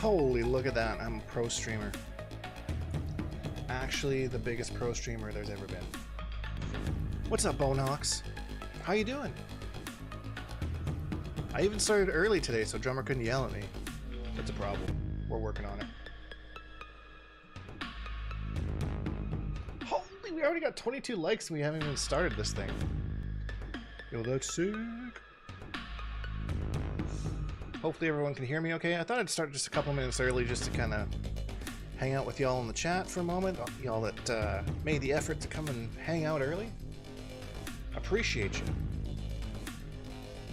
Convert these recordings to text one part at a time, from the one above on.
Holy, look at that. I'm a pro streamer. Actually, the biggest pro streamer there's ever been. What's up, Bonox? How you doing? I even started early today, so Drummer couldn't yell at me. That's a problem. We're working on it. Holy, we already got 22 likes and we haven't even started this thing. Yo, that's sick. Hopefully everyone can hear me okay. I thought I'd start just a couple minutes early just to kind of hang out with y'all in the chat for a moment. Y'all that made the effort to come and hang out early. Appreciate you.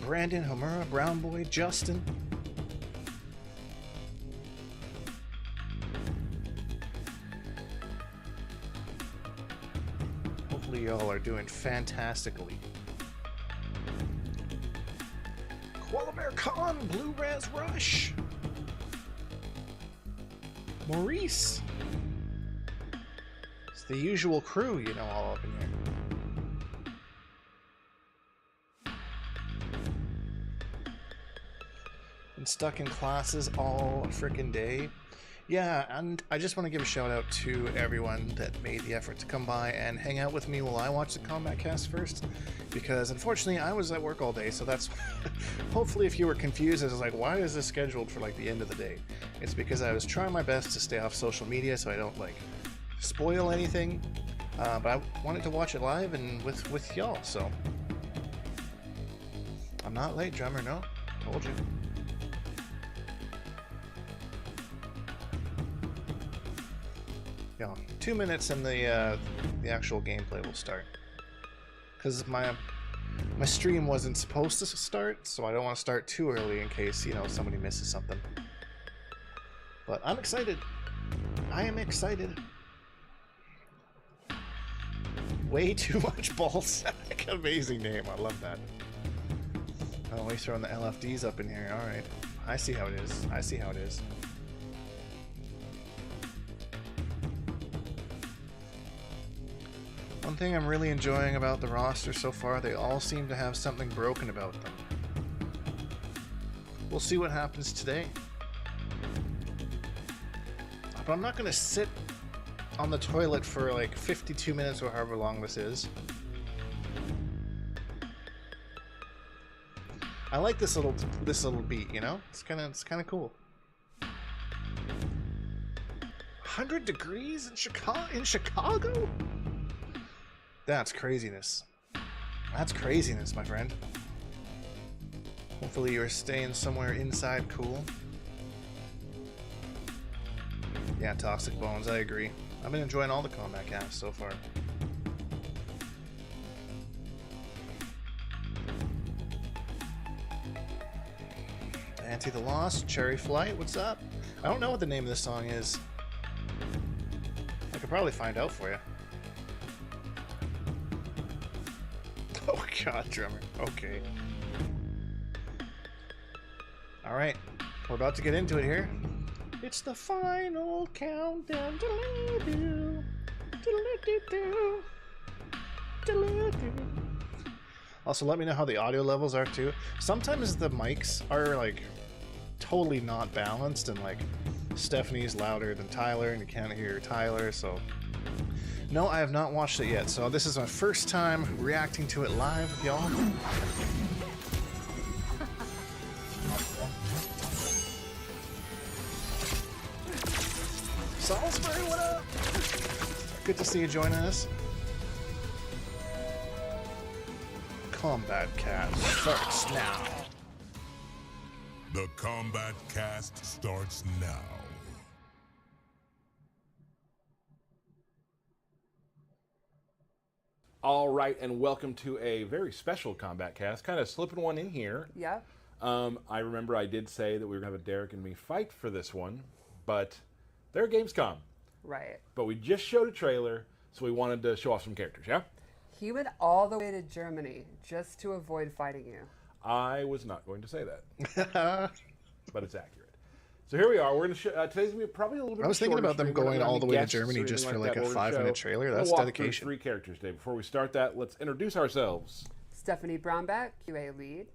Brandon, Homura, Brown Boy, Justin. Hopefully y'all are doing fantastically. Koala Bear Khan, Blue Raz Rush. Maurice. It's the usual crew, you know, all up in here. Been stuck in classes all frickin' day. Yeah, and I just want to give a shout out to everyone that made the effort to come by and hang out with me while I watched the Kombat cast first, because unfortunately I was at work all day, so that's hopefully if you were confused as like, why is this scheduled for like the end of the day? It's because I was trying my best to stay off social media so I don't like spoil anything, but I wanted to watch it live and with y'all, so I'm not late, Drummer, no, told you. Yeah, 2 minutes and the actual gameplay will start. Because my stream wasn't supposed to start, so I don't want to start too early in case, you know, somebody misses something. But I'm excited. I am excited. Way too much ballsack. Amazing name. I love that. Oh, he's throwing the LFDs up in here. Alright. I see how it is. I see how it is. One thing I'm really enjoying about the roster so far, they all seem to have something broken about them. We'll see what happens today. But I'm not going to sit on the toilet for like 52 minutes or however long this is. I like this little beat, you know? It's kind of cool. 100 degrees in Chicago? That's craziness. That's craziness, my friend. Hopefully you're staying somewhere inside cool. Yeah, Toxic Bones, I agree. I've been enjoying all the Kombat casts so far. Anti the Lost, Cherry Flight, what's up? I don't know what the name of this song is. I could probably find out for you. Oh god, Drummer. Okay. Alright, we're about to get into it here. It's the final countdown. Also, let me know how the audio levels are too. Sometimes the mics are like totally not balanced, and like Stephanie's louder than Tyler, and you can't hear Tyler, so. No, I have not watched it yet, so this is my first time reacting to it live with y'all. Salisbury, what up? Good to see you joining us. Kombat cast starts now. The Kombat cast starts now. All right, and welcome to a very special Kombat cast. Kind of slipping one in here. Yeah. I remember I did say that we were going to have a Derek and me fight for this one, but they're at Gamescom. Right. But we just showed a trailer, so we wanted to show off some characters, yeah? He went all the way to Germany just to avoid fighting you. I was not going to say that, but it's accurate. So here we are. We're going to show, today's going to be probably a little bit. I was thinking about them going all the way to Germany just for like a 5-minute trailer. That's dedication. 3 characters today. Before we start that, let's introduce ourselves. Stephanie Brownback, QA lead.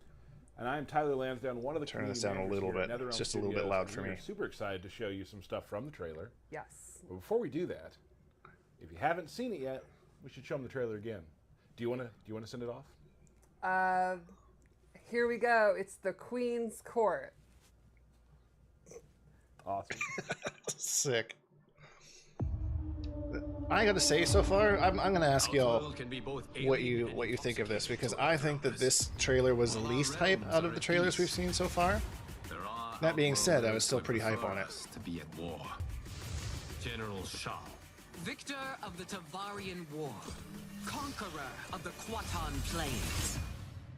And I am Tyler Lansdowne, one of the Turn this down a little bit. It's just a little bit loud for me. We're super excited to show you some stuff from the trailer. Yes. But before we do that, if you haven't seen it yet, we should show them the trailer again. Do you want to send it off? Here we go. It's the Queen's Court. Awesome. Sick. I gotta say, so far, I'm gonna ask y'all what you think of this, because I think that this trailer was the least hype out of the trailers we've seen so far. That being said, I was still pretty hype on it. To be at war. General Shao, Victor of the Tavarian War, conqueror of the Quatan Plains.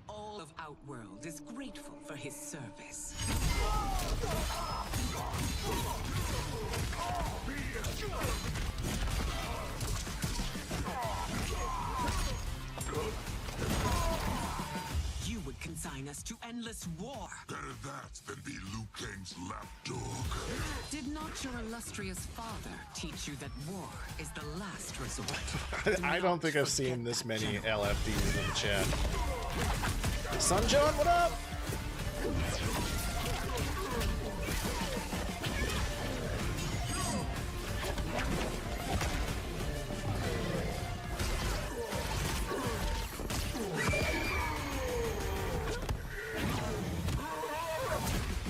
All of Outworld is grateful for his service. You would consign us to endless war. Better that than be Liu Kang's lapdog. Did not your illustrious father teach you that war is the last resort? I don't think I've seen this many LFDs in the chat. Sun John, what up?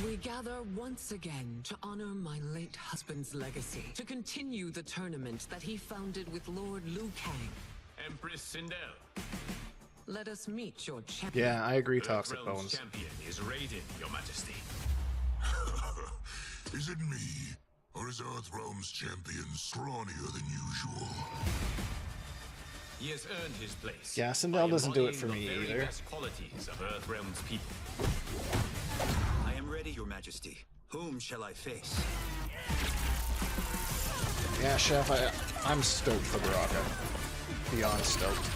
We gather once again to honor my late husband's legacy, to continue the tournament that he founded with Lord Liu Kang. Empress Sindel. Let us meet your champion. Yeah, I agree, Toxic Earthrealm's Bones. champion is raided, Your Majesty. Is it me? Or is Earthrealm's champion scrawnier than usual? He has earned his place. Yeah, Sindel doesn't do it for embodying me the very either. best qualities of Earthrealm's people. I am ready, Your Majesty. Whom shall I face? Yeah, Chef, I'm stoked for Baraka. Beyond stoked.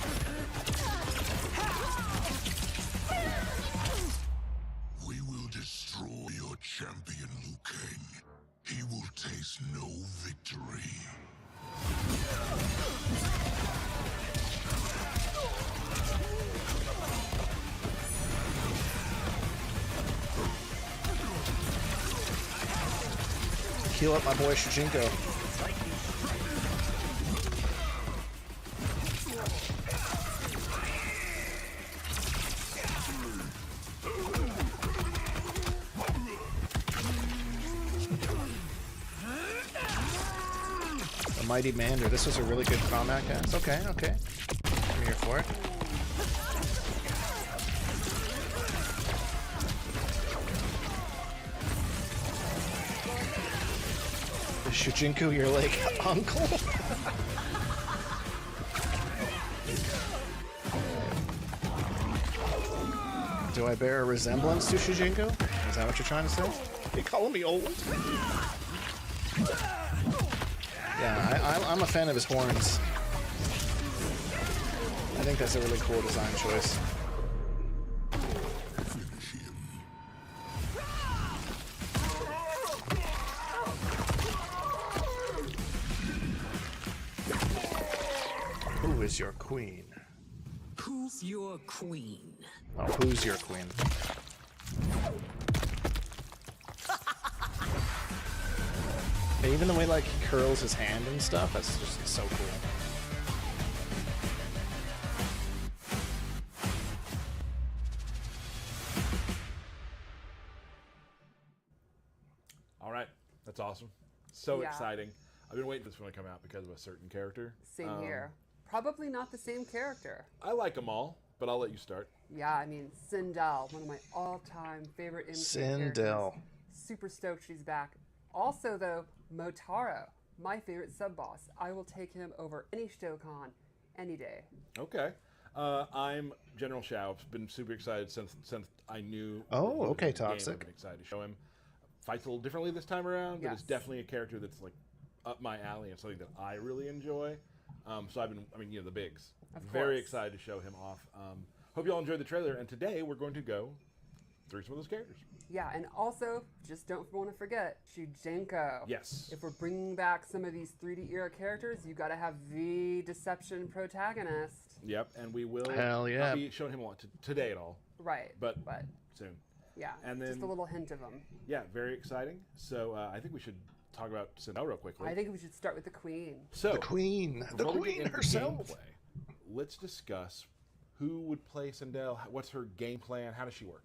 We will destroy your champion, Liu Kang. He will taste no victory. Heal up my boy Shujinko. The Mighty Mander. This was a really good combat cast. Okay, okay. I'm here for it. Shujinku, you're like uncle? Do I bear a resemblance to Shujinku? Is that what you're trying to say? You calling me old? Yeah, I'm a fan of his horns. I think that's a really cool design choice. Who is your queen? Who's your queen? Oh, who's your queen? And even the way like he curls his hand and stuff, that's just so cool. All right, that's awesome. So Yeah. exciting. I've been waiting for this one to come out because of a certain character. Same here. Probably not the same character. I like them all, but I'll let you start. Yeah, I mean, Sindel, one of my all-time favorite MK Sindel. characters. Super stoked she's back. Also, though, Motaro, my favorite sub-boss. I will take him over any Shokan any day. Okay. I'm General Shao. I've been super excited since I knew. Oh, that he was okay, in the game. Toxic. I've been excited to show him. Fights a little differently this time around, but it's Yes. definitely a character that's like up my alley and something that I really enjoy. So the bigs. Of Very course. excited to show him off. Hope you all enjoyed the trailer, and today we're going to go through some of those characters. Yeah, and also, just don't want to forget, Shujinkydink. Yes. If we're bringing back some of these 3D era characters, you got to have the Deception protagonist. Yep, and we will Hell yeah. not be showing him a lot today at all, Right. but But soon. Yeah, And then, just a little hint of them. Yeah, very exciting. So I think we should talk about Sindel real quickly. I think we should start with the queen. So The queen herself. Gameplay, let's discuss who would play Sindel. What's her game plan? How does she work?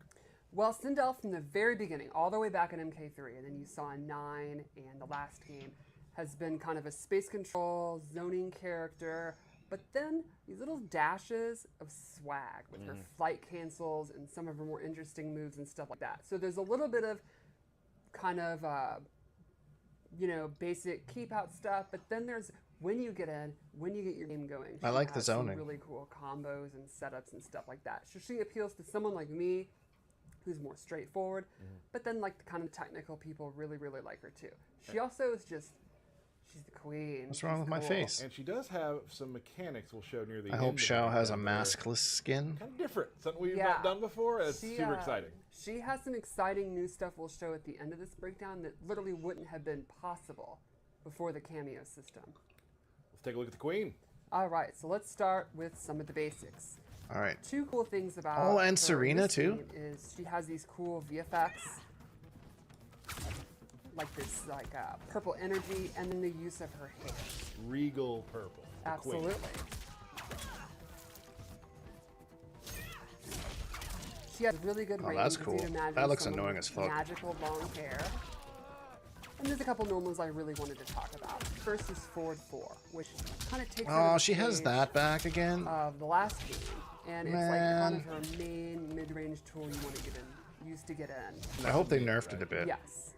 Well, Sindel from the very beginning, all the way back in MK3, and then you saw in 9 and the last game, has been kind of a space control, zoning character, but then these little dashes of swag with her flight cancels and some of her more interesting moves and stuff like that. So there's a little bit of kind of, basic keep out stuff, but then there's when you get in, when you get your game going. I like the zoning. Some really cool combos and setups and stuff like that. So she appeals to someone like me, who's more straightforward, but then like the kind of technical people really, really like her too. She also is just, she's the queen. What's wrong with my face? And she does have some mechanics we'll show near the I end. hope Shao has a maskless skin. Kind of different. Something we've not done before. It's super exciting. She has some exciting new stuff we'll show at the end of this breakdown that literally wouldn't have been possible before the cameo system. Let's take a look at the queen. All right, so let's start with some of the basics. All right. Two cool things about Oh, and her in Serena, this too? game is she has these cool VFX, like this purple energy, and then the use of her hair. Regal purple. The Absolutely. Queen. She has really good range. That's It's cool. easy to imagine That looks someone annoying with as fuck. Magical long hair. And there's a couple normals I really wanted to talk about. First is Forward 4, which kind of takes Oh, she has that back again. of the last game, and it's like kind of her main mid-range tool you want to get in, use to get in. I hope they nerfed it a bit. Yes,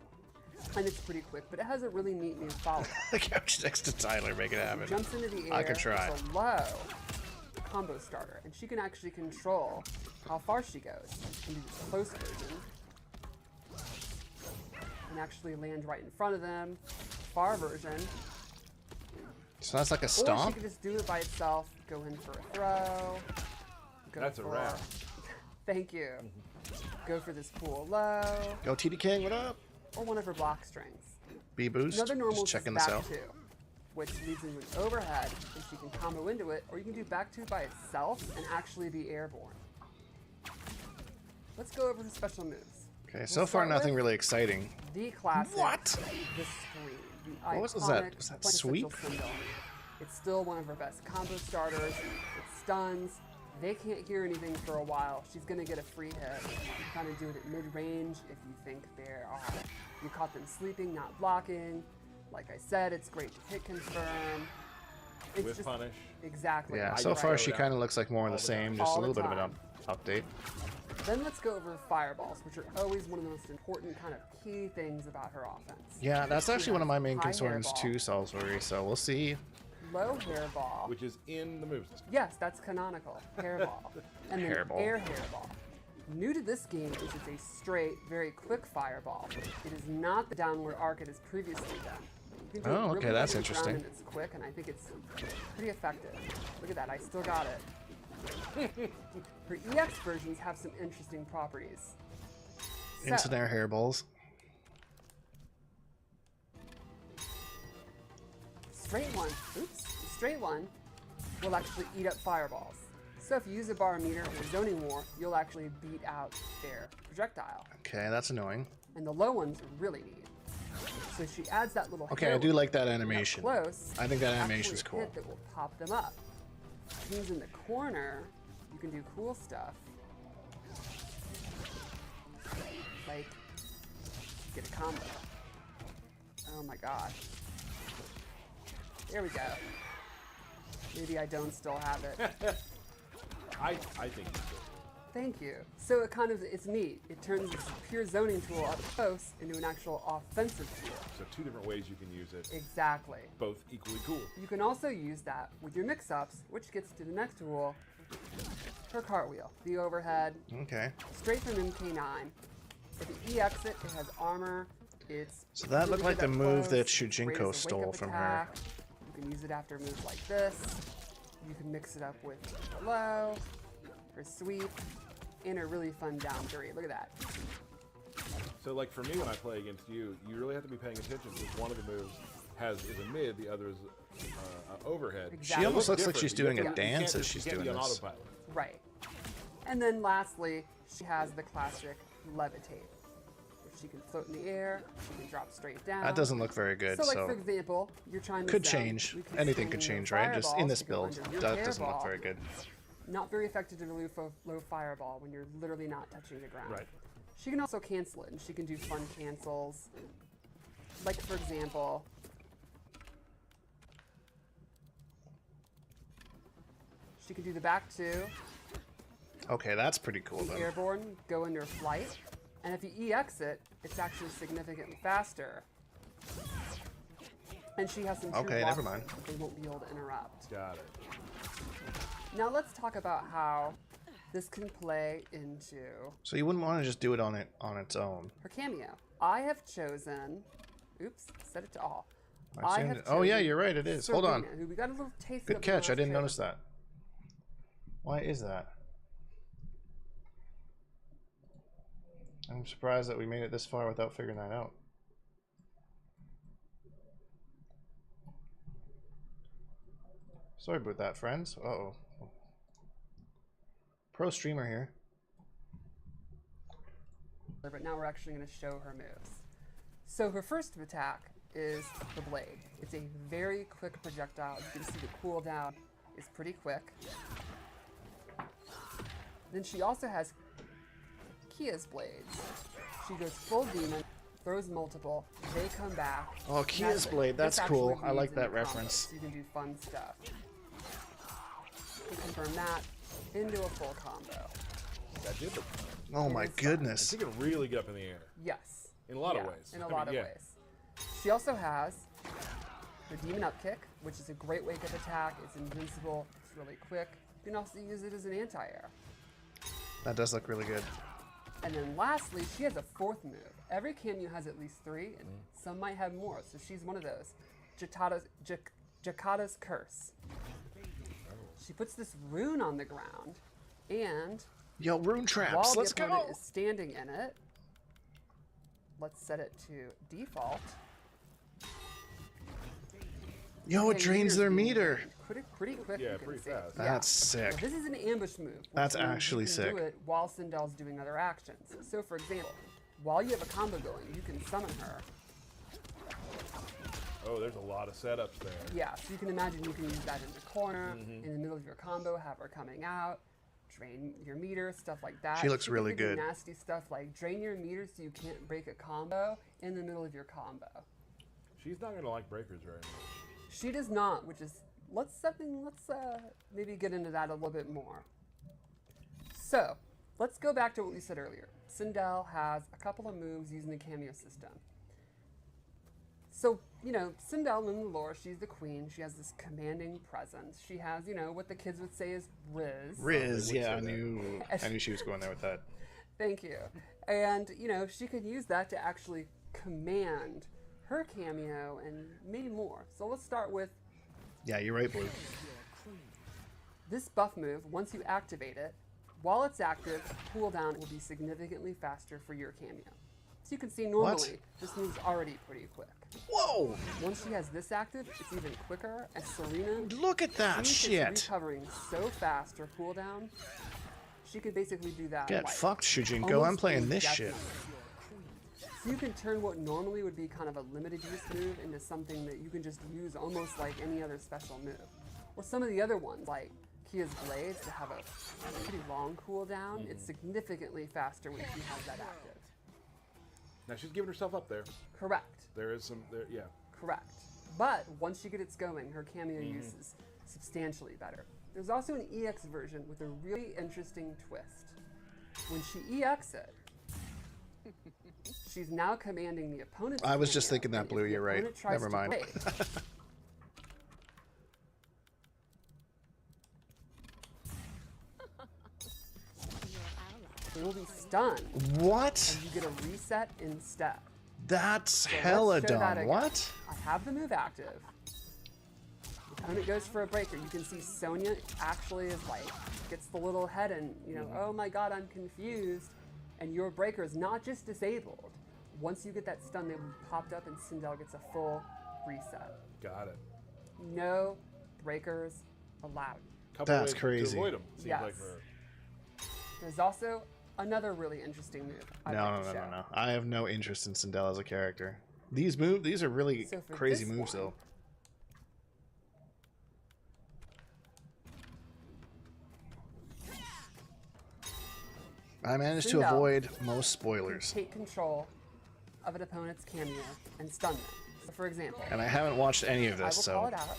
and it's pretty quick, but it has a really neat new follow-up. The couch next to Tyler, make it happen. Jumps into the air. I could try. It's a low combo starter, and she can actually control how far she goes. She can do this close version, and actually land right in front of them. Far version. So that's like a Or she stomp? could just do it by itself, go in for a throw. That's a wrap. Thank you. Go for this cool low. Go TD King, what up? Or one of her block strings. B boost. Another normal Just checking is this back out. two, which leads into an overhead, and she can combo into it, or you can do back two by itself and actually be airborne. Let's go over her special moves. Okay, so far nothing really exciting. The classic. What? The scream. The What was that? iconic Was that quintessential sweep? Sindel. It's still one of her best combo starters. It stuns. They can't hear anything for a while. She's gonna get a free hit. You kind of do it at mid-range if you think you caught them sleeping, not blocking. Like I said, it's great to hit confirm. It's With just, punish. Exactly. Yeah, I so just far throw she it kind of out looks like more of the same, just All a little the bit of an time. update. Then let's go over fireballs, which are always one of the most important kind of key things about her offense. Yeah, that's actually one of my main High concerns hairball. too, Salisbury, so we'll see. Low hairball. Which is in the move system. Yes, that's canonical. Hairball. And then Hairball. air hairball. New to this game is it's a straight, very quick fireball. It is not the downward arc it has previously done. You can do it Oh, okay, really that's good ground interesting. And it's quick, and I think it's pretty effective. Look at that, I still got it. Her EX versions have some interesting properties. So, Instant air hairballs. straight one will actually eat up fireballs. So if you use a barometer or a zoning war, you'll actually beat out their projectile. Okay, that's annoying. And the low ones are really neat. So she adds that little Okay, hair I do whip like that up animation. close. I think that actually animation's a cool. hit that will pop them up. Means in the corner, you can do cool stuff. Like, get a combo. Oh my gosh. There we go. Maybe I don't still have it. I think it's good. Thank you. So it kind of, it's neat. It turns this pure zoning tool up close into an actual offensive tool. So two different ways you can use it. Exactly. Both equally cool. You can also use that with your mix-ups, which gets to the next tool, her cartwheel, the overhead, Okay. straight from MK9. If you EX it, it has armor. It's So that looked really like good the up move that close, great Shujinko as a stole wake-up from her. attack. You can use it after a move like this. You can mix it up with her low, her sweep, and a really fun down three. Look at that. So like for me when I play against you, you really have to be paying attention because one of the moves is a mid, the other is overhead. Exactly. She almost Look looks like she's different. doing You a can't dance as just- she's you can't doing be on this. autopilot. Right. And then lastly, she has the classic levitate. She can float in the air, she can drop straight down. That doesn't look very good. So, like, for example, you're trying to could zone. change. We can Anything swing could your change, right? Just in fireball this to go build, under your that doesn't look hairball. very good. Not very effective to remove low fireball when you're literally not touching the ground. Right. She can also cancel it, and she can do fun cancels. Like, for example, she can do the back two, Okay, that's pretty cool, be then. airborne, go into flight, and if you EX it, it's actually significantly faster. And she has some true Okay, blocks never mind. that they won't be able to interrupt. Got it. Now let's talk about how this can play into So you wouldn't want to just do it on its own. her cameo. I have chosen, oops, set it to all. I've seen it. Oh yeah, you're right. It is. Hold on. Serena, who we got a little taste Good of catch. I last didn't trailer. notice that. Why is that? I'm surprised that we made it this far without figuring that out. Sorry about that, friends. Uh-oh. Pro streamer here. But now we're actually going to show her moves. So her first attack is the blade. It's a very quick projectile. You can see the cooldown is pretty quick. Then she also has Kia's blades. She goes full demon, throws multiple, they come back. Oh, and Kia's it. blade, that's This actually cool. I leads like into that combos, reference. so you can do fun stuff. You confirm that into a full combo. That did look. Oh my is fun. goodness. She can really get up in the air. Yes. In a lot of Yeah, ways. In I a mean, lot of yeah. ways. She also has the Demon Up Kick, which is a great wake-up attack. It's invincible. It's really quick. You can also use it as an anti-air. That does look really good. And then lastly, she has a fourth move. Every cameo has at least three, and some might have more. So she's one of those. Jakata's Curse. She puts this rune on the ground, and Yo, rune while traps. the Let's opponent go. is standing in it, let's set it to default. Yo, it Okay, drains their being meter. drained pretty quick. Yeah, you can pretty see. fast. Yeah. That's Now, sick. this is an ambush move. which That's means actually you can sick. do it while Sindel's doing other actions. So, for example, while you have a combo going, you can summon her. Oh, there's a lot of setups there. Yeah, so you can imagine you can use that in the corner, in the middle of your combo, have her coming out, drain your meter, stuff like that. She looks can really even do good. Nasty stuff like drain your meter so you can't break a combo in the middle of your combo. She's not gonna like breakers very much. She does not, which is let's maybe get into that a little bit more. So let's go back to what we said earlier. Sindel has a couple of moves using the cameo system. So, you know, Sindel in the lore, she's the queen. She has this commanding presence. She has, you know, what the kids would say is Riz. Riz, would yeah, say I that. knew she was going there with that. Thank you. And, you know, she could use that to actually command her cameo and maybe more. So let's start with Yeah, you're right, Blue. this buff move. Once you activate it, while it's active, cooldown will be significantly faster for your cameo. So you can see normally, this move's already pretty quick. Whoa! Once she has this active, it's even quicker. And Serena, Look at that since shit! it's recovering so fast her cooldown, she could basically do that. Get like, fucked, Shujinko. I'm almost playing this shit. indefinitely. So you can turn what normally would be kind of a limited use move into something that you can just use almost like any other special move. Or some of the other ones, like Kia's Blades, that have a pretty long cooldown. It's significantly faster when she has that active. Now she's giving herself up there. Correct. There is some there, yeah. Correct. But once she gets going, her cameo use is substantially better. There's also an EX version with a really interesting twist. When she EX it, she's now commanding the opponent's I was just cameo, thinking that, and Blue, if the you're right. opponent tries Never to mind. break, they will be stunned, What? and you get a reset instead. That's So hella let's show that dumb. again. What? I have the move active. The opponent goes for a breaker. You can see Sonya actually is like, gets the little head and, you know, oh my god, I'm confused. And your breaker is not just disabled. Once you get that stun, they will be popped up and Sindel gets a full reset. Got it. No breakers allowed. Couple That's ways crazy. to avoid them. Seems Yes. like for her. There's also Another really interesting move. I'd No, like no, to no, show. no, no. I have no interest in Sindel as a character. These are really So for crazy this moves, one- though. I managed to Sindel avoid most You spoilers, take control of an opponent's cameo and stun them. So for example, and I haven't watched any of I will this, call so it out.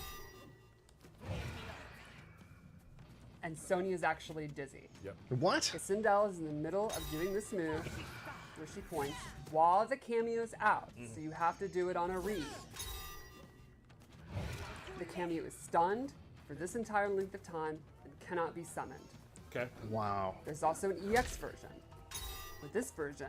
And Sonya's actually dizzy. Yep. what? Sindel is in the middle of doing this move, where she points, while the cameo's out. So you have to do it on a read. The cameo is stunned for this entire length of time and cannot be summoned. Okay. Wow. There's also an EX version. With this version,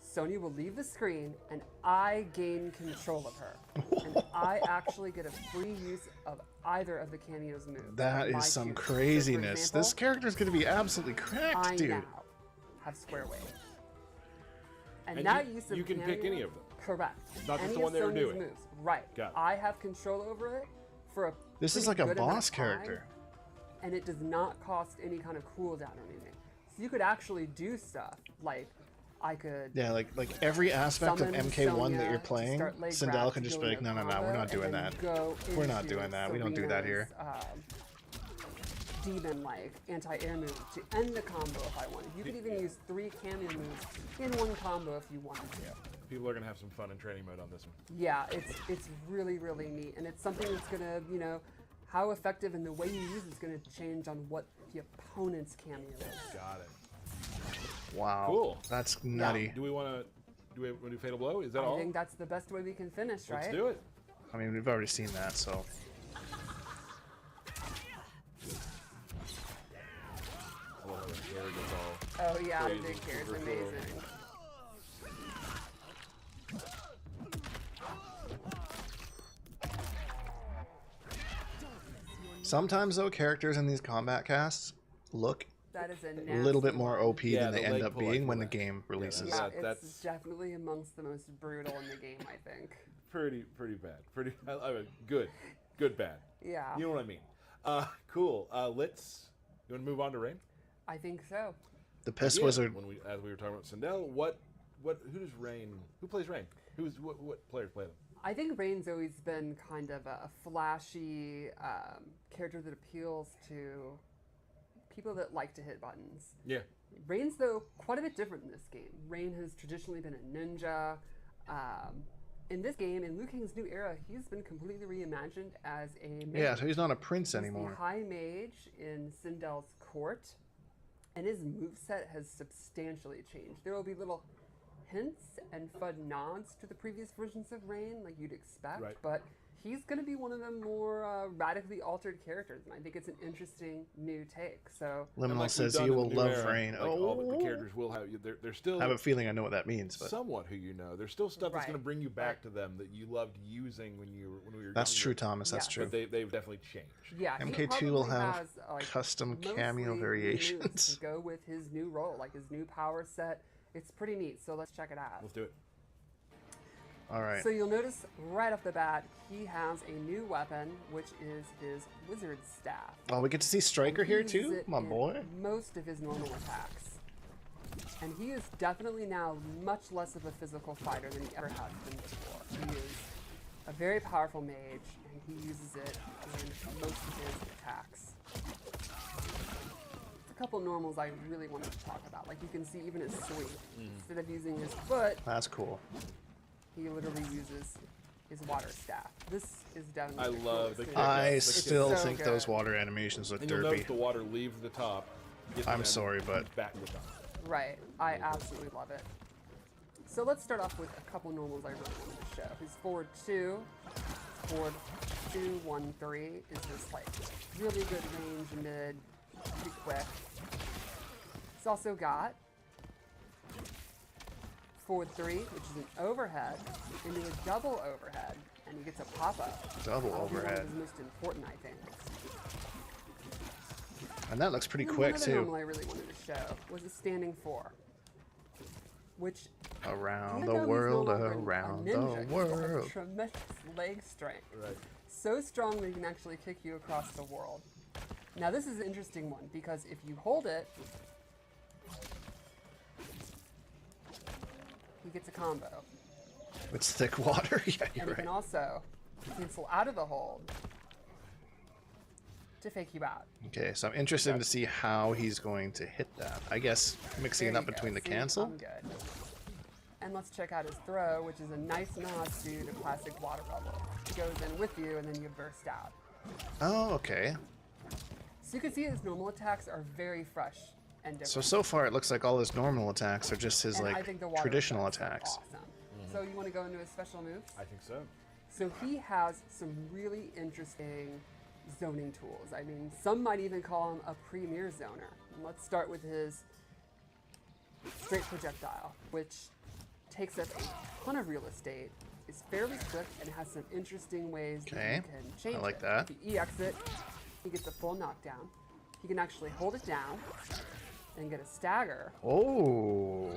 Sonya will leave the screen and I gain control of her. And I actually get a free use of either of the cameo's moves. That My is some choosing. So, for craziness. example, This character's gonna be absolutely cracked, I dude. now have Square Wave. And And that you- use of you can pick cameo- any of them. Correct. Not just Any the of one they were Sonya's doing. moves. Right. Got it. I have control over it for a This is pretty like a good amount boss of time, character. and it does not cost any kind of cooldown or anything. So you could actually do stuff like I could Yeah, like every aspect of summon MK1 that Sonya you're to playing, start leg Sindel grab can to just go be like, into no, a we're combo, not doing and then that. go We're not into doing that. We don't do that here. Serena's, demon like anti-air move to end the combo if I wanted. You could even use 3 cameo moves in one combo if you wanted to. People are gonna have some fun in training mode on this one. Yeah, it's really, really neat, and it's something that's gonna, you know, how effective and the way you use it's gonna change on what the opponent's cameo is. Got it. Wow. Cool. That's nutty. Do we want to do Fatal Blow? Is that I all? think that's the best way we can finish, right? Let's do it. I mean, we've already seen that, so. I love how the hair gets all Oh yeah, the crazy, big hair is super cool. amazing. Sometimes, though, characters in these combat casts look That is a a little bit nasty more one. OP Yeah, than they the end leg up pull, I being feel when the that. game releases. Yeah, That- it's that's- definitely amongst the most brutal in the game, I think. pretty bad. I mean, good bad. Yeah, You know what I mean? Cool. Let's. You want to move on to Rain? I think so. The Piss Yeah, Wizard. As we were talking about Sindel, who does Rain? Who plays Rain? What players play them? I think Rain's always been kind of a flashy character that appeals to people that like to hit buttons. Yeah. Rain's, though, quite a bit different in this game. Rain has traditionally been a ninja. In this game, in Liu Kang's new era, he's been completely reimagined as a mage. Yeah, so he's not a prince He's anymore. the high mage in Sindel's court, and his moveset has substantially changed. There will be little hints and FUD nods to the previous versions of Rain, like you'd expect, Right. but he's going to be one of the more radically altered characters, and I think it's an interesting new take. So And Liminal like we've says done you in the will new love era, Rain. Like all the Oh, characters will have. They're still. I have a feeling I know what that means, but somewhat who you know. There's still stuff that's Right. going to bring you back to them that you loved using when we were. that's younger. true, Thomas. That's Yeah. true. But they've definitely changed. yeah, he MK2 will probably have has, like, custom cameo mostly new variations. moves to go with his new role, like his new power set. It's pretty neat, so let's check it out. Let's do it. All right. So you'll notice right off the bat, he has a new weapon, which is his wizard staff. Oh, we get to see Striker here He uses too, it my in boy. most of his normal attacks. And he is definitely now much less of a physical fighter than he ever has been before. He is a very powerful mage, and he uses it in most of his attacks. There's a couple normals I really wanted to talk about. Like you can see even his sweep. Instead of using his foot, That's cool. he literally uses his water staff. This is definitely I the love coolest the thing. kick I It's still so think those good. water animations look And you'll derpy. notice the water leaves the top. gets I'm them sorry, but back to the top. Right. I absolutely love it. So let's start off with a couple normals I really wanted to show. His forward 2, forward 2, 1, 3 is this like really good range mid, pretty quick. He's also got forward 3, which is an overhead, into a double overhead, and he gets a pop-up. Double That'll be one overhead. of his most important, I think. And that looks pretty And then quick one other too. normal I really wanted to show was a standing 4, which Around even the though he's no world, longer a around ninja, the he still has world. tremendous leg strength. Right. So strong that he can actually kick you across the world. Now this is an interesting one because if you hold it gets a combo. It's thick water. Yeah, And you're he right. can also cancel out of the hold to fake you out. Okay, so I'm interested to see how he's going to hit that. I guess mixing There it up you go. between the See, cancel. I'm good. And let's check out his throw, which is a nice nod to the classic water bubble. He goes in with you, and then you burst out. Oh, okay. So you can see his normal attacks are very fresh and different. So far it looks like all his normal attacks are just his And I like think the water traditional effects are attacks. Awesome. So you want to go into his special moves? I think so. So he has some really interesting zoning tools. I mean, some might even call him a premier zoner. And let's start with his straight projectile, which takes up a ton of real estate, is fairly quick, and has some interesting ways that Okay, you can change I like it. that. If you EX it, he gets a full knockdown. He can actually hold it down and get a stagger, Oh,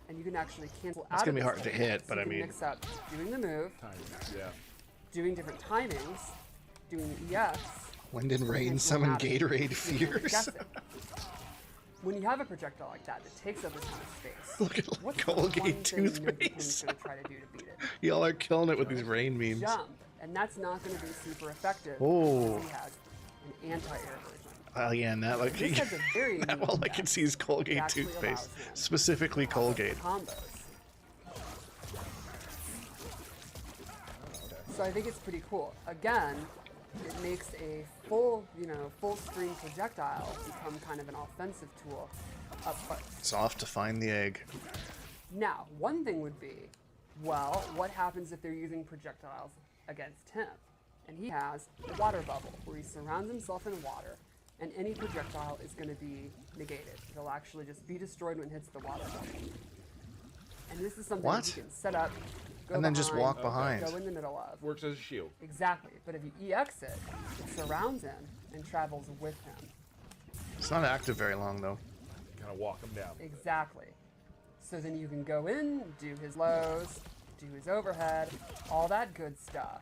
and you can actually cancel That's out gonna of be the hard to stagger. hit, So but you I can mean- mix up doing the move, Timing. Yeah. doing different timings, doing the EX, when did Rain cancel summon out of it. Gatorade You can Fears? guess it. When you have a projectile like that takes up a ton of space, Look at what's Colgate the one thing you know the toothpaste. opponent's going to try to do to beat it? Y'all are killing it with these Rain memes. Jump, and that's not going to be super effective. Oh. because he has an anti-air version. Oh yeah, and that like This has a very that unique all I can effect. see is It Colgate actually toothpaste, allows him specifically Colgate. combos. So I think it's pretty cool. Again, it makes a full screen projectile become kind of an offensive tool up close. It's off to find the egg. Now, one thing would be, well, what happens if they're using projectiles against him? And he has a water bubble where he surrounds himself in water, and any projectile is going to be negated. It'll actually just be destroyed when it hits the water bubble. And this is something What? that you can set up, go And then just behind, walk behind. go in the middle of. Works as a shield. Exactly. But if you EX it, it surrounds him and travels with him. It's not active very long though. Kind of walk him down. Exactly. So then you can go in, do his lows, do his overhead, all that good stuff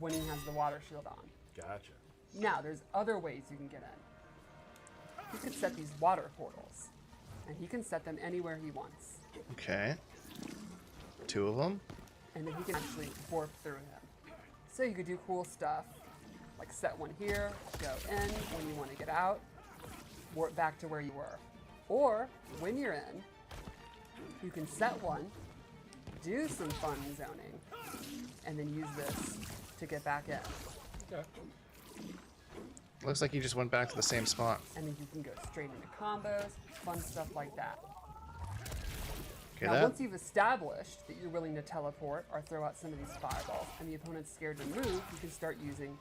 when he has the water shield on. Gotcha. Now, there's other ways you can get in. He could set these water portals, and he can set them anywhere he wants. Okay. Two of them. And then he can actually warp through him. So you could do cool stuff, like set one here, go in when you want to get out, warp back to where you were. Or, when you're in, you can set one, do some fun zoning, and then use this to get back in. Okay. Looks like you just went back to the same spot. And then you can go straight into combos, fun stuff like that. Okay, Now, that. once you've established that you're willing to teleport or throw out some of these fireballs, and the opponent's scared to move, you can start using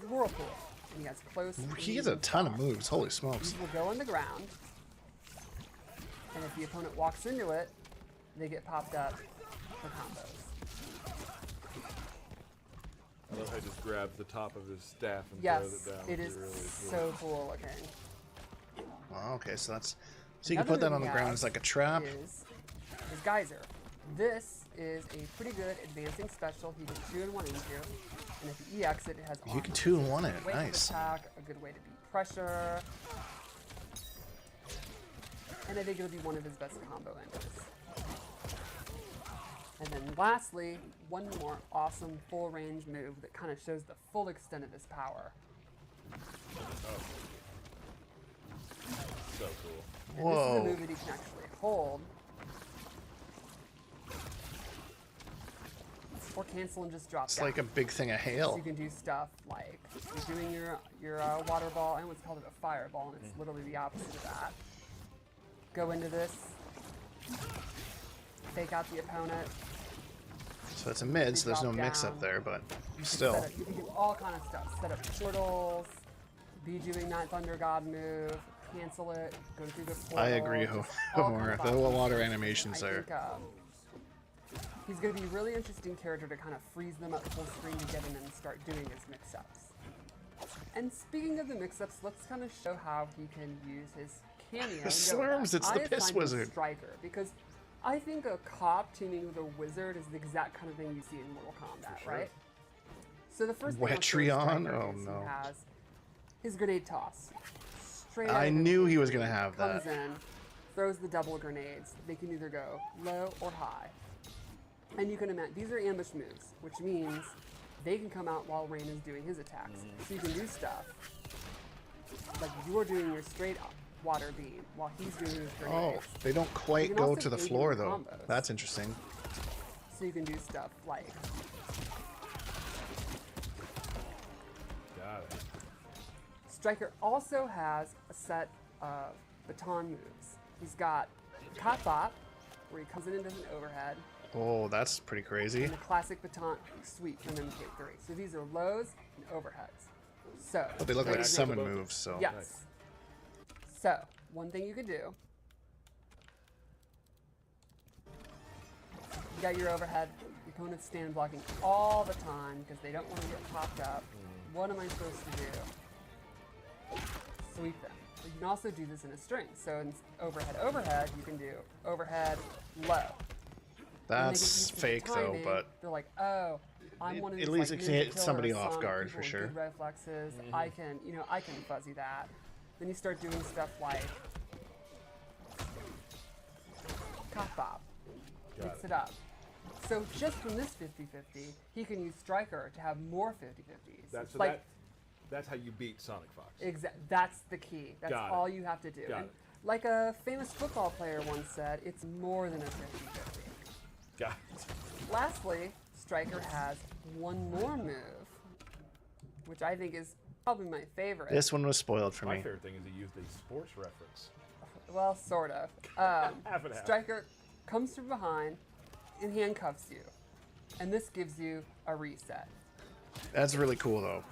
the Whirlpool. And he has close. He has a ton of moves. Holy These smokes. will go on the ground, and if the opponent walks into it, they get popped up for combos. I love how he just grabs the top of his staff and Yes, throws it down. it It's is really so cool looking. Wow, okay, so that's so you can Another put that move on the he ground has as like a trap. Is Geyser. This is a pretty good advancing special. He can 2-in-1 into, and if you EX it, it has You armor. can 2-in-1 it. Great Nice. attack, a good way to beat pressure, and I think it'll be one of his best combo enders. And then lastly, one more awesome full range move that kind of shows the full extent of his power. So cool. And this is Whoa. a move that he can actually hold. Or cancel and just drop It's down. like a big thing of So hail. you can do stuff like you're doing your water ball. I almost called it a fireball, and it's literally the opposite of that. Go into this, fake out the opponent. So it's a mid, so there's no drop mix up down. there, but You can still. set up- you can do all kind of stuff. Set up portals, be doing that Thunder God move, cancel it, go through the portal. I agree, just all kind Homer. of The options. water animations I are. think he's going to be a really interesting character to kind of freeze them up full screen to get him and start doing his mix-ups. And speaking of the mix-ups, let's kind of show how he can use his cameo. Slurms, Yoda. it's the I Piss assigned him Wizard. Striker, because I think a cop teaming with a wizard is the exact kind of thing you see in Mortal Kombat, sure. right? So the first thing I'll show Wetrion? Striker Oh, is no. he has his grenade toss. Straight I out of knew the he was gate, gonna have comes that. in, throws the double grenades. They can either go low or high. And you can imagine, these are ambush moves, which means they can come out while Rain is doing his attacks. So you can do stuff like you're doing your straight up water beam while he's doing his grenades. Oh, they don't You quite can go also to the aid floor, with though. combos. That's interesting. So you can do stuff like Got it. Striker also has a set of baton moves. He's got Cop Bop, where he comes in and does an overhead, Oh, that's pretty crazy. and the classic baton sweep from MK3. So these are lows and overheads. So But they look like Exactly. summon moves, so. yes. Nice. So one thing you could do, you got your overhead. Your opponent's stand blocking all the time because they don't want to get popped up. What am I supposed to do? Sweep them. But you can also do this in a string. So in overhead, you can do overhead, low. When they get That's used to the fake, though, timing, but they're like, oh, I'm one of at these least like, it can ninja hit killer somebody off Sonic guard, people for with sure. Good reflexes. I can fuzzy that. Then you start doing stuff like Cop Bop. Mix it up. So just from this 50-50, he can use Striker to have more 50-50s. That's It's so like that's how you beat Sonic Fox. that's the key. That's Got it. all you have to do. Got And it. like a famous football player once said, it's more than a 50-50. Got it. Lastly, Striker has one more move, which I think is probably my favorite. this one was spoiled for My me. favorite thing is he used a sports reference. Well, sort of. Half and half. Striker comes from behind and handcuffs you. And this gives you a reset. That's really cool, though.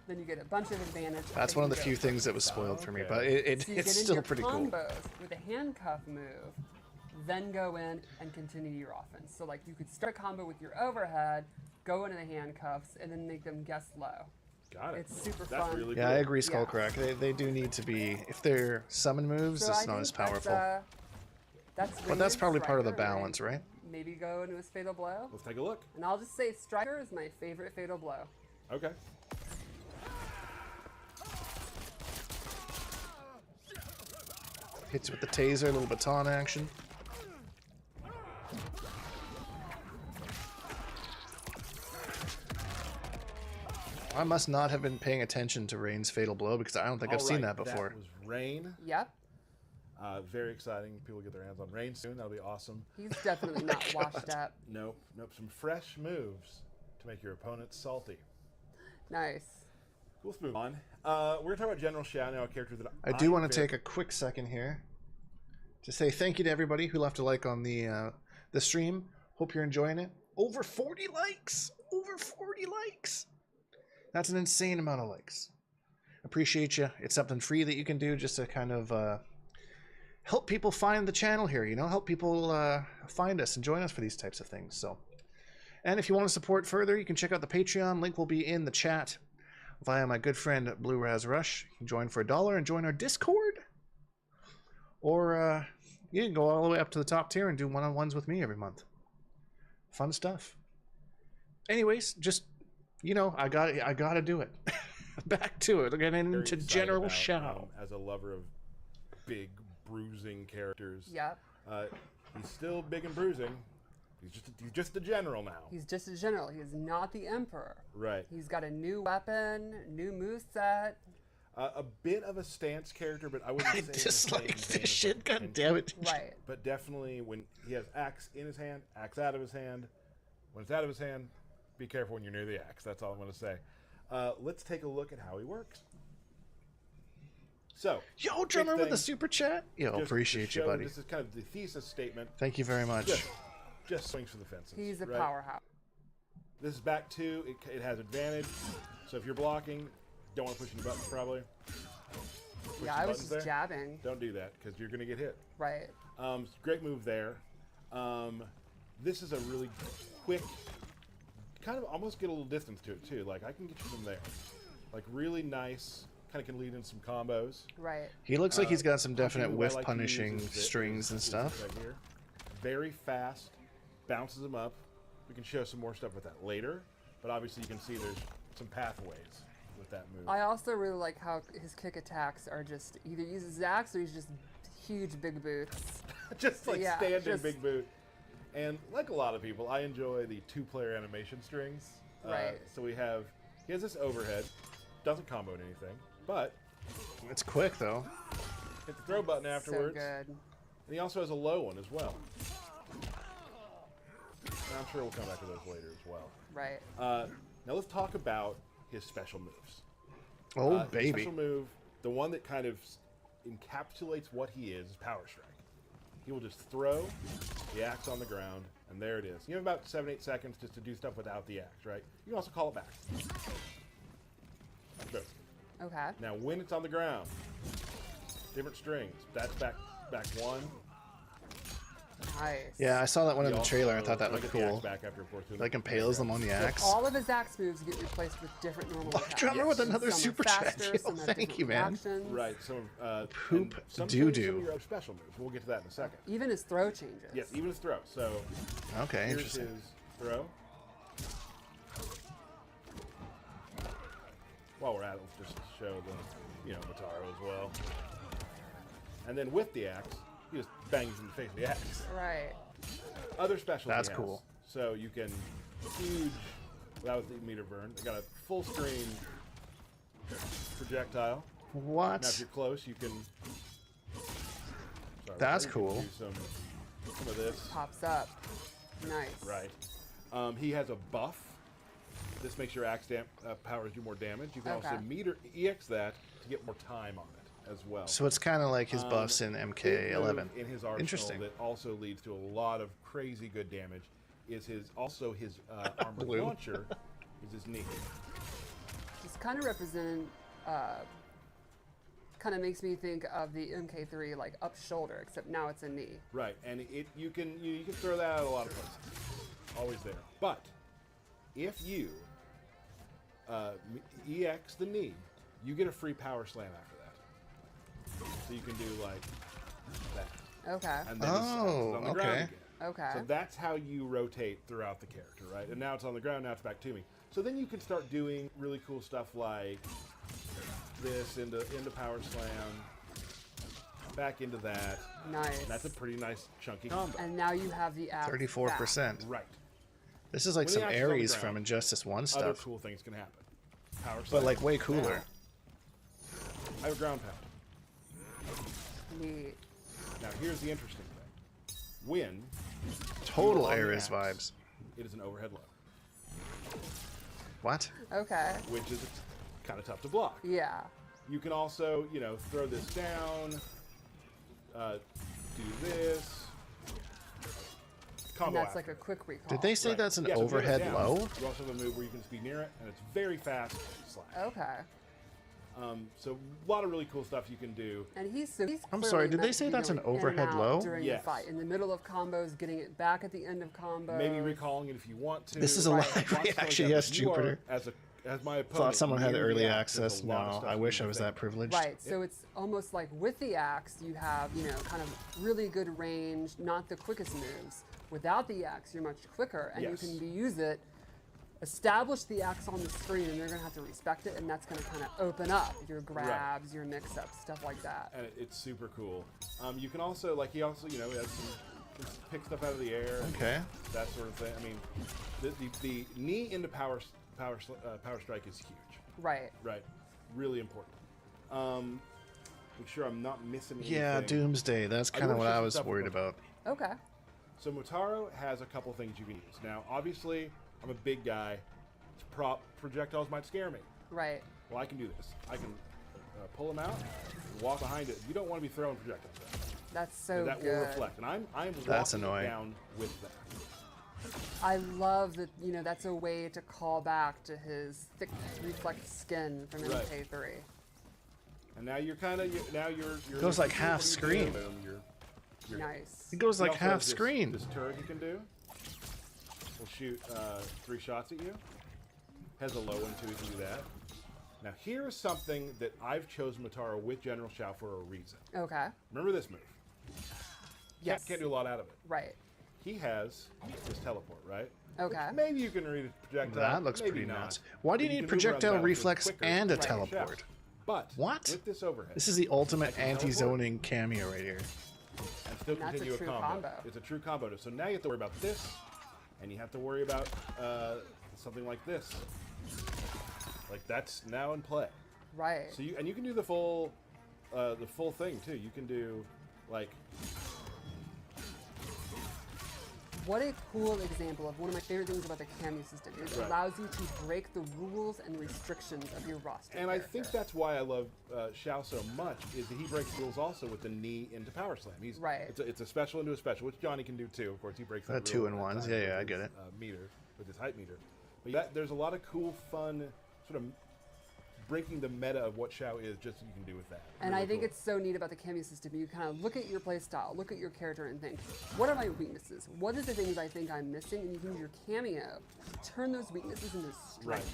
Then you get a bunch of advantage. That's that one of you the go few for. things that was spoiled for me, Okay. but So you it's get into still your pretty cool. combos with a handcuff move, then go in and continue your offense. So like you could start a combo with your overhead, go into the handcuffs, and then make them guess low. Got it. It's super That's fun. really Yeah, cool. I agree, Yeah. Skullcrack. They do need to be, if they're summon moves, So it's I not think as powerful. That's But that's Rain probably part of the Striker, right? balance, right? Maybe go into his Fatal Blow. Let's take a look. And I'll just say Striker is my favorite Fatal Blow. Okay. Hits with the taser, a little baton action. I must not have been paying attention to Rain's Fatal Blow because I don't think I've seen Alright, that before. That was Rain. Yep. Very exciting. People get their hands on Rain soon. That'll be awesome. He's definitely not washed up. Nope. Some fresh moves to make your opponent salty. Nice. Cool, let's move on. We're going to talk about General Shao now, a character that I do want to take a quick second here to say thank you to everybody who left a like on the stream. Hope you're enjoying it. Over 40 likes! Over 40 likes! That's an insane amount of likes. Appreciate you. It's something free that you can do just to kind of help people find the channel here, you know? Help people find us and join us for these types of things. So, and if you want to support further, you can check out the Patreon. Link will be in the chat via my good friend Blue Raz Rush. You can join for $1 and join our Discord. Or you can go all the way up to the top tier and do one-on-ones with me every month. Fun stuff. Anyways, just, you know, I gotta do it. Back to it. We're getting very into excited General about, Shao. as a lover of big, bruising characters. Yep. He's still big and bruising. He's just a general now. He's just a general. He is not the Emperor. Right. He's got a new weapon, new moveset. A bit of a stance character, but I wouldn't say I in the dislike same vein this as, shit. like, God Tenchi. damn it. Right. But definitely when he has axe in his hand, axe out of his hand. When it's out of his hand, be careful when you're near the axe. That's all I'm going to say. Let's take a look at how he works. So, Yo, big drummer with thing, the super chat. Yo, just to appreciate you, show buddy. This is kind of the thesis statement. Thank you very much. Just swings for the fences. He's a right? powerhouse. This is back two. It has advantage. So if you're blocking, don't want to push any buttons probably. Push Yeah, some I was buttons just there. jabbing. Don't do that because you're going to get hit. Right. Great move there. This is a really quick, kind of almost get a little distance to it too. Like I can get you from there. Like really nice, kind of can lead in some combos. Right. He looks like he's got some Punching definite move I whiff like to use punishing is thi- strings is- and is stuff. Right here. Very fast, bounces them up. We can show some more stuff with that later, but obviously you can see there's some pathways with that move. I also really like how his kick attacks are just either uses his axe or huge big boots. Just like Yeah, standing just- big boot. And like a lot of people, I enjoy the 2-player animation strings. Right. So he has this overhead, doesn't combo anything, but It's quick though. hit the throw button afterwards. So good. And he also has a low one as well. And I'm sure we'll come back to those later as well. Right. Now let's talk about his special moves. Oh His baby. special move, the one that kind of encapsulates what he is Power Strike. He will just throw the axe on the ground, and there it is. You have about 7-8 seconds just to do stuff without the axe, right? You can also call it back. Boom. Okay. Now, when it's on the ground, different strings. That's back 1. Nice. Yeah, I saw that one in He the trailer. I also- thought that I looked get the cool. axe back after, of course, doing Like the- impales them on the So axe. all of his axe moves get replaced with different normal attacks. Drummer with another Some are super chat. faster, Yo, some have thank different you, man. reactions. Right. So, Poop and some doo-doo. of your special moves. We'll get to that in a second. Even his throw changes. Yes, even his throw. So Okay, here's interesting. his throw. While we're at it, let's just show the, Motaro as well. And then with the axe, he just bangs in the face of the axe. Right. Other specials. That's he has. cool. So you can huge. That was the meter burn. I got a full screen projectile. Now, if What? you're close, you can. That's you can cool. do some of this. Pops up. Nice. Right. He has a buff. This makes your axe powers do more damage. You can also Okay. EX that to get more time on it as well. So it's kind of like his buffs in Big MK11. move in his arsenal Interesting. that also leads to a lot of crazy good damage is his armor Blue. launcher is his knee. This kind of kind of makes me think of the MK3 like up shoulder, except now it's a knee. Right, and you can throw that out a lot of places. Always there. But if you EX the knee, you get a free power slam after that. So you can do like that. Okay. And then it's on the ground okay. again. Okay. So that's how you rotate throughout the character, right? And now it's on the ground, now it's back to me. So then you can start doing really cool stuff like this into power slam, back into that. Nice. That's a pretty nice chunky combo. And now you have the axe. 34%. Right. This is like When some the axe is on the Ares ground, from Injustice 1 Other stuff. cool things can happen. Power But slam. like way cooler. I have a ground pound. Neat. Now here's the interesting thing. When Total on the Ares axe, vibes. it is an overhead low, Okay. What? which is kind of tough to block. Yeah. You can also, throw this down, do this. And Combo that's like after a quick recall. Did they say Right. that's an Yeah, so if you hit it overhead down, low? You also have a move where you can just be near it, and it's very fast slash. Okay. So a lot of really cool stuff you can do. And he's I'm clearly sorry, did they meant to say be that's an going in and overhead out low? during Yes. the fight, in the middle of combos, getting it back at the end of combos. Maybe recalling it if you want to. This is a Right. live Lots of reaction, stuff. yes, You are, Jupiter. as my opponent, Thought someone had near the early axe, there's access. a lot of No, stuff I you wish need I to was think that about. privileged. Right, so it's almost like with the axe, you have, kind of really good range, not the quickest moves. Without the axe, you're much quicker, and Yes. you can use it, establish the axe on the screen, and they're going to have to respect it, and that's going to kind of open up your grabs, your mix-ups, stuff like that. And it's super cool. You can also, he also, has some pick stuff out of the air. Okay. That sort of thing. I mean, the knee into power strike is huge. Right. Right. Really important. Make sure I'm not missing anything. Yeah, Doomsday. That's I kind of wish what I I could was stop worried recording. about. Okay. So Motaro has a couple things you can use. Now, obviously, I'm a big guy. Projectiles might scare me. Right. Well, I can do this. I can pull them out, walk behind it. You don't want to be throwing projectiles at. That's so That good. will reflect, and I'm That's walking annoying. down with that. I love that, that's a way to call back to his thick reflect skin from Right. MK3. And now you're kind of you're Goes like what half do you do? screen. Boom, you're Nice. It goes He like also half has this- screen. This turret he can do. Will shoot 3 shots at you. Has a low one too. He can do that. Now here is something that I've chosen Motaro with General Shao for a reason. Okay. Remember this move? Yes. Can't do a lot out of it. Right. He has this teleport, right? Okay. Which maybe you can read a projectile. That looks maybe pretty not. nuts. Why do But you need can move around the projectile battlefield reflex quicker and a than General Shao. teleport? But What? with this overhead, This is the ultimate can teleport. anti-zoning cameo right here. and still That's a continue a true combo. combo. It's a true combo. So now you have to worry about this, and you have to worry about something like this. Like that's now in play. Right. So you can do the full thing too. You can do like What a cool example of one of my favorite things about the cameo system. It Right. allows you to break the rules and restrictions of your roster. And I character. think that's why I love Shao so much, is that he breaks rules also with the knee into power slam. He's Right. It's a special into a special, which Johnny can do too. Of course, he breaks that Two rule in at ones. times Yeah, with yeah, I his, get it. Meter with his height meter. But there's a lot of cool, fun sort of breaking the meta of what Shao is, just so you can do with that. And Really I think cool. it's so neat about the cameo system. You kind of look at your play style, look at your character, and think, what are my weaknesses? What are the things I think I'm missing? And you can use your cameo to turn those weaknesses into strengths.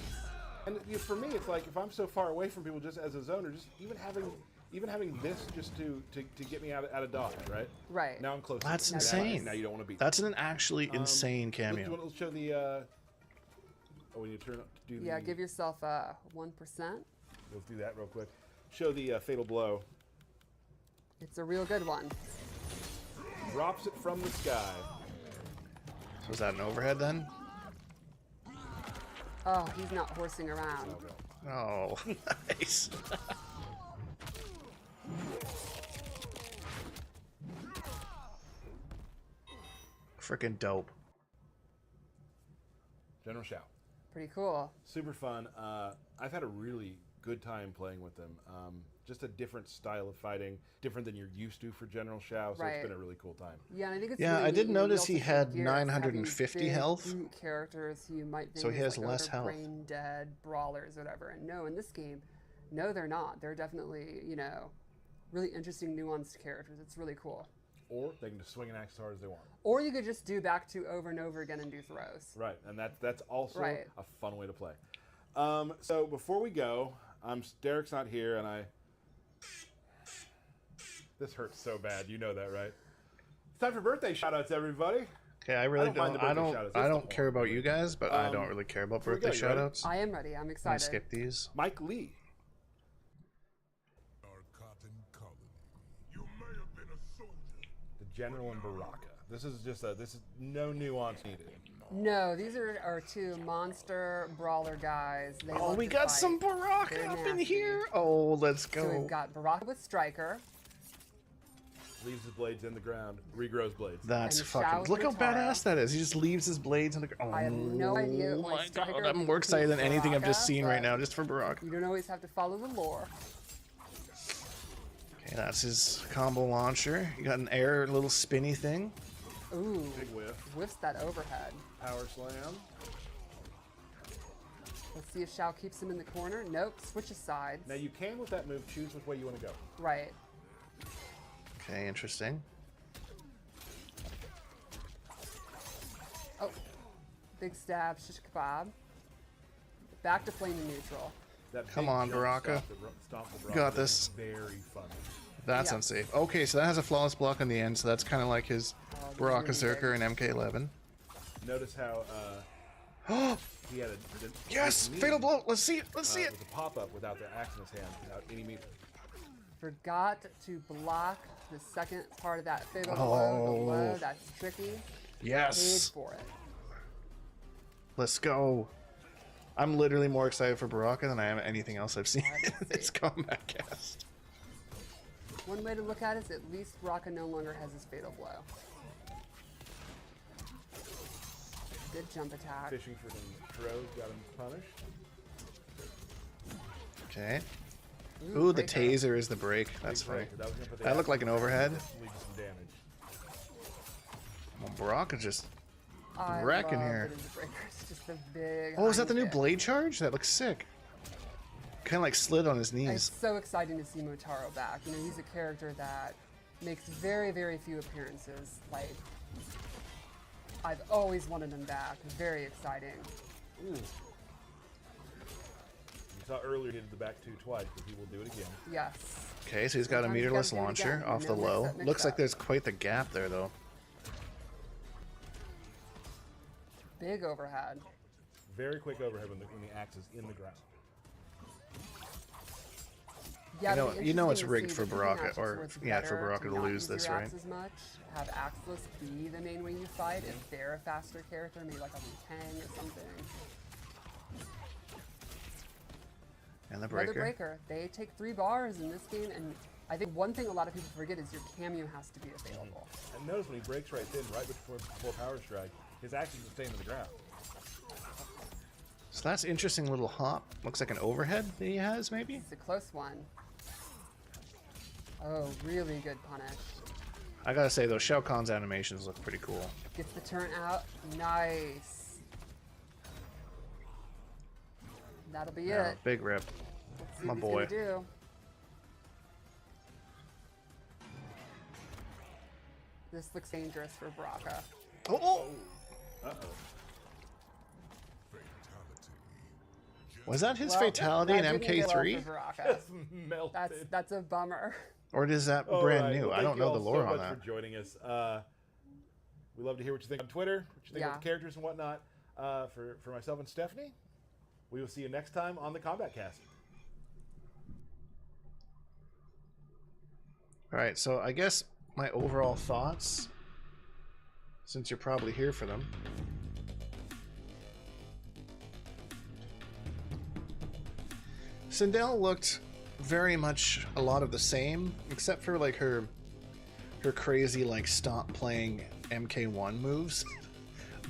And for me, it's like if I'm so far away from people, just as a zoner, just even having this just to get me out of dodge, right? Right. Now I'm close. That's Now- insane. Now you don't want to beat. That's an actually insane cameo. Let's show the. Oh, when you turn up to do the. Yeah, give yourself 1%. Let's do that real quick. Show the fatal blow. It's a real good one. Drops it from the sky. So is that an overhead then? Oh, he's not horsing around. Okay. Oh, nice. Freaking dope. General Shao. Pretty cool. Super fun. I've had a really good time playing with them. Just a different style of fighting, different than you're used to for General Shao. So Right. it's been a really cool time. Yeah, and I think it's Yeah, really I did neat, you know, notice you he also had see gears having 950 big health. brute characters who you might think So he is has like, less they're health. brain dead brawlers, whatever. And no, in this game, no, they're not. They're definitely, you know, really interesting, nuanced characters. It's really cool. Or they can just swing an axe as hard as they want. Or you could just do back to over and over again and do throws. Right, and that's also Right. a fun way to play. So before we go, Derek's not here, and this hurts so bad. You know that, right? It's time for birthday shoutouts, everybody. Okay, I really don't mind the don't. I birthday don't. shout-outs. I That's don't the care one. about you guys, but I don't really care about here we birthday go, you ready? shoutouts. I am ready. I'm I'm gonna excited. skip these. Mike Lee. Our cotton colony. You may have been a soldier. The General and Baraka. This is no nuance needed. No, these are two monster brawler guys. They Oh, love we to got fight. some Baraka They're up in nasty. here. Oh, let's go. So we've got Baraka with Striker. Leaves his blades in the ground, regrows blades. That's and fucking. Shao's Look how Guitar. badass that is. He just leaves his blades in the ground. Oh I have no idea why my Striker god! I'm would more excited than choose anything I've just Baraka, seen right but- now, just for Baraka. You don't always have to follow the lore. Okay, that's his combo launcher. You got an air little spinny thing. Ooh, Big whiff. whiffs that overhead. Power slam. Let's see if Shao keeps him in the corner. Nope, switches sides. Now you can, with that move, choose which way you want to go. Right. Okay, interesting. Oh, big stab, shish kebab. Back to flame and neutral. That Come big on, jump Baraka. stomp the Baraka Got is this. Very funny. That's Yeah. unsafe. Okay, so that has a flawless block on the end, so that's kind of like his Oh, this Baraka is really big. Zerker in MK11. Notice how Oh, he had yes! his Fatal knee, blow! Let's see it! Let's see It it! was a pop-up without the axe in his hand, without any meter. Forgot to block the second part of that fatal blow. The low, Oh. that's tricky. Paid Yes! for it. Let's go. I'm literally more excited for Baraka than I am anything else I've seen in this combat cast. One way to look at it is at least Baraka no longer has his fatal blow. Good jump attack. Fishing for some throws, got him punished. Okay. Ooh, the breaker. taser is the break. That's Big funny. break. That was gonna put the That looked axe like an in his overhead. hand, lead to some damage. Well, Baraka just I wrecking love here. that it's a breaker. It's just a big. Oh, is that the high new kick. blade charge? That looks sick. Kind of like slid on his It's knees. so exciting to see Motaro back. You know, he's a character that makes very, very few appearances. Like, I've always wanted him back. Very exciting. Ooh. You saw earlier he did the back two twice, but he will do it again. Yes. Okay, so he's got a Sometimes you gotta meterless do it launcher again, off you the know, low. mix Looks up. like there's quite the gap there, though. Big overhead. Very quick overhead when the axe is in the ground. Yeah, You know- it'd be you know interesting it's to rigged see for the team Baraka, matchups or- where it's yeah, for better Baraka to not lose use this, your right? apps as much. Have Axlis be the main way you fight if they're a faster character, maybe like a Liu Kang or something. And the Another breaker. breaker. They take 3 bars in this game, and I think one thing a lot of people forget is your cameo has to be available. And notice when he breaks right then, right before power strike, his actions are staying to the ground. So that's interesting little hop. Looks like an overhead that he has, maybe? It's a close one. Oh, really good punish. I gotta say, those Shao Kahn's animations look pretty cool. Gets the turn out. Nice. That'll be Yeah, it. big rip. Let's see my what boy. he's gonna do. This looks dangerous for Baraka. Oh! Uh-oh. Was that his Well, fatality in that didn't go well MK3? for Baraka. Melted. That's a bummer. Or is that All brand right, new? well, I thank don't you know all the lore so on much that. for joining us. We love to hear what you think on Twitter, what you think about the characters and whatnot. For myself and Stephanie, we will see you next time on the Kombat Cast. Alright, so I guess my overall thoughts, since you're probably here for them. Sindel looked very much a lot of the same, except for like her crazy like stop playing MK1 moves.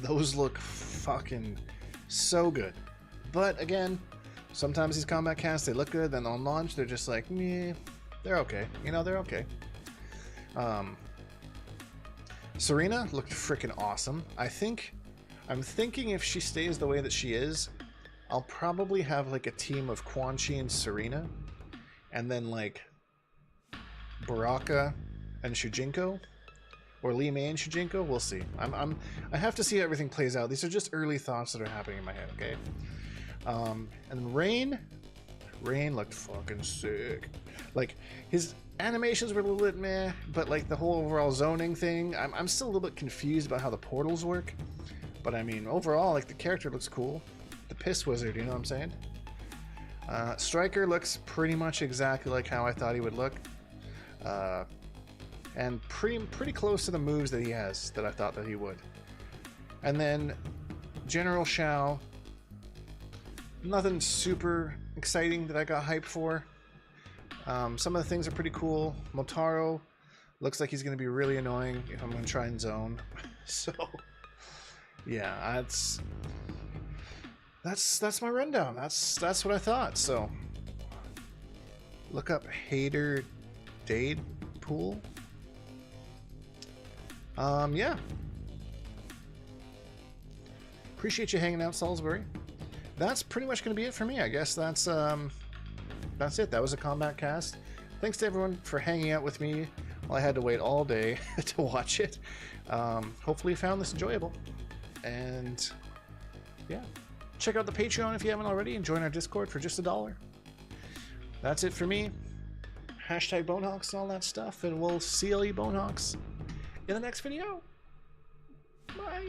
Those look fucking so good. But again, sometimes these combat casts, they look good, then on launch they're just like, meh, they're okay. You know, they're okay. Serena looked freaking awesome. I'm thinking if she stays the way that she is, I'll probably have like a team of Quan Chi and Serena, and then like Baraka and Shujinko, or Li Mei and Shujinko. We'll see. I have to see how everything plays out. These are just early thoughts that are happening in my head. Okay. And Rain looked fucking sick. Like his animations were a little bit meh, but like the whole overall zoning thing, I'm still a little bit confused about how the portals work. But I mean, overall, like the character looks cool. The Piss Wizard, you know what I'm saying? Striker looks pretty much exactly like how I thought he would look. And pretty close to the moves that he has that I thought that he would. And then General Shao, nothing super exciting that I got hyped for. Some of the things are pretty cool. Motaro looks like he's going to be really annoying if I'm going to try and zone. So, yeah, that's my rundown. That's what I thought. So, look up Hater Dade Pool. Yeah. Appreciate you hanging out, Salisbury. That's pretty much going to be it for me. I guess that's it. That was a Kombat Cast. Thanks to everyone for hanging out with me while I had to wait all day to watch it. Hopefully you found this enjoyable. And yeah, check out the Patreon if you haven't already and join our Discord for just $1. That's it for me. Hashtag Bonehawks and all that stuff. And we'll see all you Bonehawks in the next video. Bye.